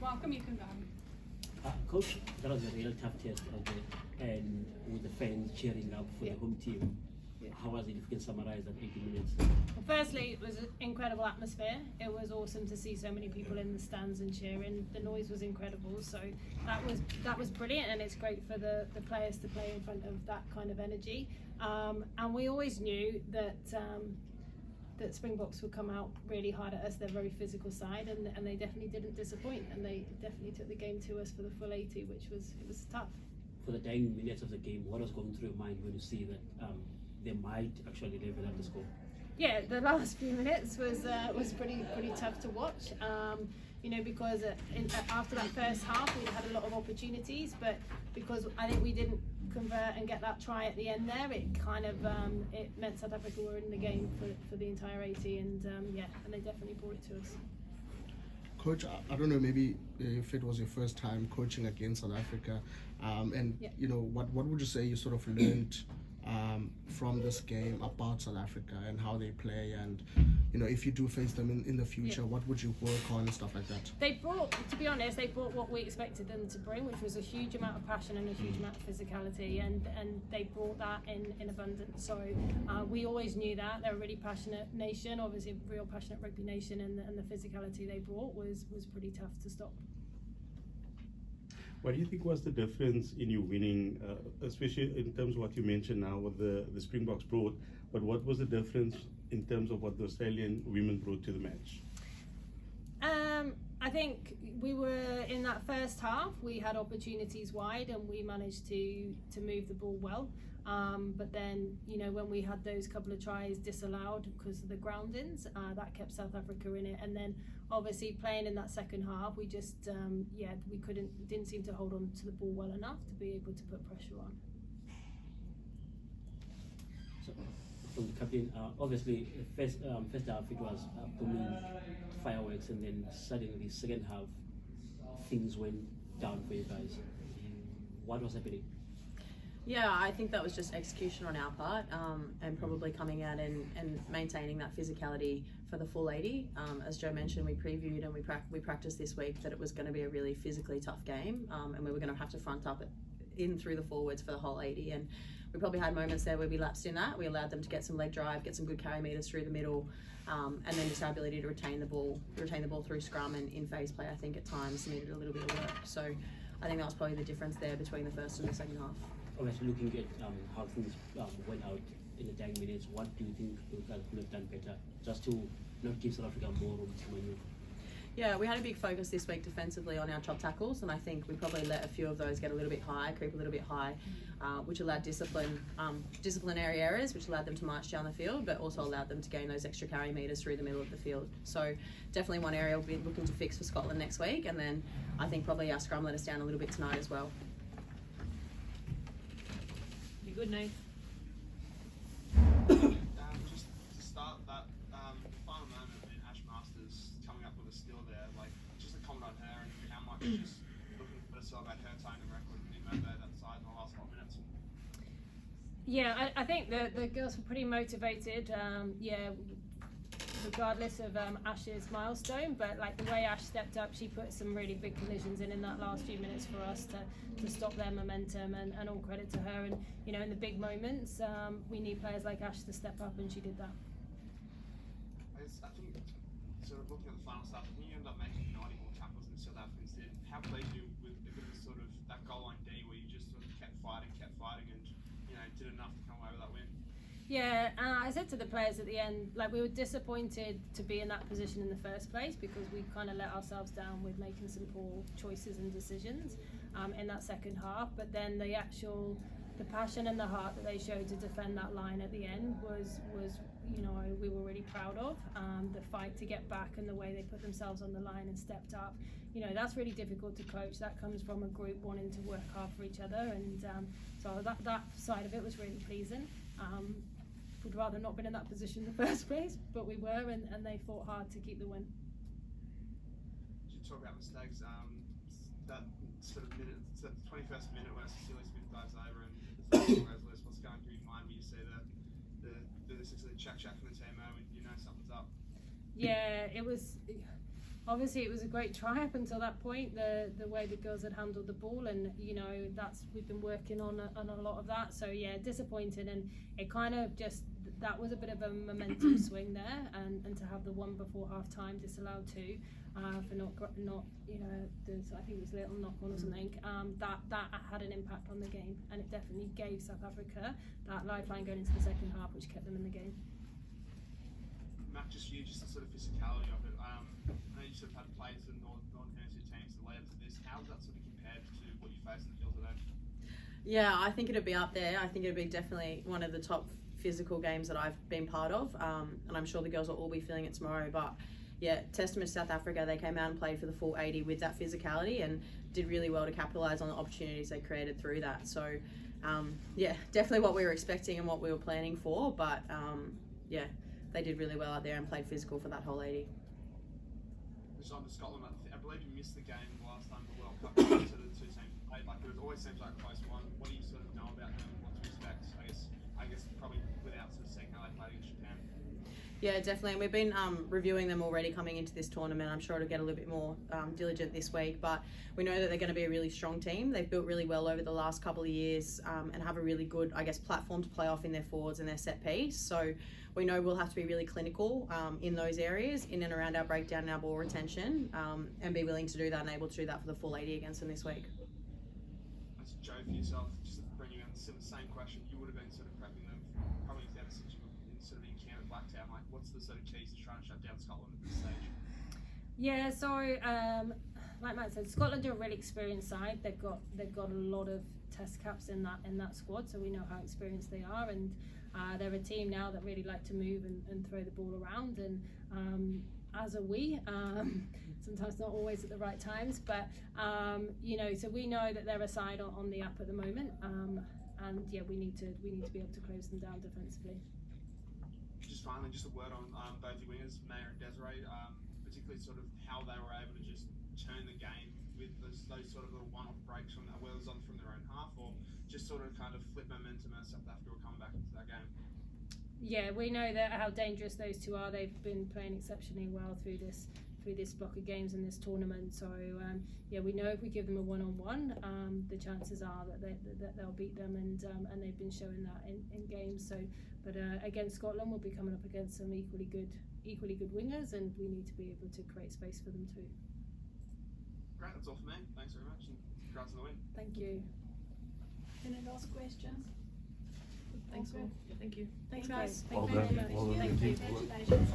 welcome, you can go. Coach, that was a real tough test out there, and with the fans cheering up for the home team. How was it, if you can summarize that 80 minutes? Well, firstly, it was an incredible atmosphere. It was awesome to see so many people in the stands and cheering. The noise was incredible, so that was brilliant, and it's great for the players to play in front of that kind of energy. And we always knew that that Springboks would come out really hard at us. They're very physical side, and they definitely didn't disappoint, and they definitely took the game to us for the full 80, which was tough. For the dying minutes of the game, what was going through your mind when you see that they might actually level up the score? Yeah, the last few minutes was pretty tough to watch. You know, because after that first half we had a lot of opportunities, but because I think we didn't convert and get that try at the end there, it kind of it meant South Africa were in the game for the entire 80, and and they definitely brought it to us. Coach, I don't know, maybe if it was your first time coaching against South Africa, you know, what would you say you sort of learned from this game about South Africa and how they play, and you know, if you do face them in the future, what would you work on and stuff like that? They brought, to be honest, they brought what we expected them to bring, which was a huge amount of passion and a huge amount of physicality, and they brought that in abundance. So we always knew that they're a really passionate nation, obviously a real passionate rugby nation, and the physicality they brought was pretty tough to stop. What do you think was the difference in you winning, especially in terms of what you mentioned now, what the Springboks brought, but what was the difference in terms of what the Australian women brought to the match? I think we were, in that first half, we had opportunities wide and we managed to move the ball well. But then, you know, when we had those couple of tries disallowed because of the groundings, that kept South Africa in it. And then obviously playing in that second half, we just, we didn't seem to hold on to the ball well enough to be able to put pressure on. So, from the captain, obviously, first half it was booming fireworks, and then suddenly the second half, things went down for you guys. What was happening? Yeah, I think that was just execution on our part, and probably coming out and maintaining that physicality for the full 80. As Joe mentioned, we previewed and we practiced this week that it was going to be a really physically tough game, and we were going to have to front up in through the forwards for the whole 80. And we probably had moments there where we lapsed in that. We allowed them to get some leg drive, get some good carry meters through the middle, and then just our ability to retain the ball through scrum and in phase play, I think at times needed a little bit of work. So I think that was probably the difference there between the first and the second half. Obviously, looking at how things went out in the dying minutes, what do you think you guys could have done better, just to not give South Africa more room to maneuver? Yeah, we had a big focus this week defensively on our chop tackles, and I think we probably let a few of those get a little bit high, creep a little bit high, which allowed disciplinary errors, which allowed them to march down the field, but also allowed them to gain those extra carry meters through the middle of the field. So definitely one area we'll be looking to fix for Scotland next week, and then I think probably our scrum let us down a little bit tonight as well. You good, Nate? Just to start that final moment in Ash Masters coming up with a steal there, like just a comment on her and how much just looking for herself at her tying the record in that side in the last 5 minutes. Yeah, I think the girls were pretty motivated. Regardless of Ash's milestone, but like the way Ash stepped up, she put some really big collisions in that last few minutes for us to stop their momentum, and all credit to her. And you know, in the big moments, we need players like Ash to step up, and she did that. I think, sort of looking at the final stuff, when you end up making 90 more tackles than South Africans did, how pleased you with if it was sort of that goal line D where you just sort of kept fighting, and you know did enough to come away with that win? Yeah, and I said to the players at the end, like, we were disappointed to be in that position in the first place because we kind of let ourselves down with making some poor choices and decisions in that second half. But then the passion and the heart that they showed to defend that line at the end was you know, we were really proud of. The fight to get back and the way they put themselves on the line and stepped up. You know, that's really difficult to coach. That comes from a group wanting to work hard for each other, and so that side of it was really pleasing. Would rather not been in that position in the first place, but we were, and they fought hard to keep the win. You talk about mistakes. That sort of minute, it's the 21st minute when Cecilia Smith dives over and the third ball goes loose. What's going through your mind when you see the check from the team, and you know something's up? Yeah, it was. obviously it was a great try up until that point, the way the girls had handled the ball, and you know we've been working on a lot of that. So yeah, disappointed, and it kind of just that was a bit of a momentum swing there, and to have the one before half time disallowed two for not you know I think it was a little knock on or something, that had an impact on the game, and it definitely gave South Africa that lifeline going into the second half, which kept them in the game. Matt, just you, just the sort of physicality of it. I know you sort of had players in Northern Hemisphere teams that led up to this. How does that sort of compare to what you face in the field today? Yeah, I think it'd be up there. I think it'd be definitely one of the top physical games that I've been part of, and I'm sure the girls will all be feeling it tomorrow. But yeah, testament to South Africa. They came out and played for the full 80 with that physicality and did really well to capitalise on the opportunities they created through that. So yeah, definitely what we were expecting and what we were planning for. But yeah, they did really well out there and played physical for that whole 80. Just on to Scotland, I believe you missed the game the last time the World Cup. So the two teams played, like it always seems like a close one. What do you sort of know about them? What to expect? I guess probably without sort of seeing how they played against Japan. Yeah, definitely. And we've been reviewing them already coming into this tournament. I'm sure it'll get a little bit more diligent this week, but we know that they're going to be a really strong team. They've built really well over the last couple of years and have a really good, I guess, platform to play off in their forwards and their set piece. So we know we'll have to be really clinical in those areas, in and around our breakdown and our ball retention, and be willing to do that and able to do that for the full 80 against them this week. That's Joe for yourself. Just to bring you in the same question, you would have been sort of prepping them probably ever since you were sort of in camp at Blacktown. Like, what's the sort of keys to trying to shut down Scotland at this stage? Yeah, so like Matt said, Scotland are a really experienced side. They've got a lot of test caps in that squad, so we know how experienced they are, and they're a team now that really like to move and throw the ball around, and as are we. Sometimes not always at the right times, but you know, so we know that they're a side on the up at the moment, and yeah, we need to be able to close them down defensively. Just finally, just a word on both your wingers, Maya and Desiree, particularly sort of how they were able to just turn the game with those sort of little one-off breaks from whether it was on from their own half, or just sort of kind of flip momentum as South Africa were coming back into that game. Yeah, we know that how dangerous those two are. They've been playing exceptionally well through this block of games in this tournament. So yeah, we know if we give them a one-on-one, the chances are that they'll beat them, and they've been showing that in games. So, but against Scotland, we'll be coming up against some equally good wingers, and we need to be able to create space for them too. Great, that's all for me. Thanks very much, and congrats on the win. Thank you. Any last questions? Thanks, all. Thank you. Thanks, Okay, guys. thank you very much. Well done. Thank you. Congratulations.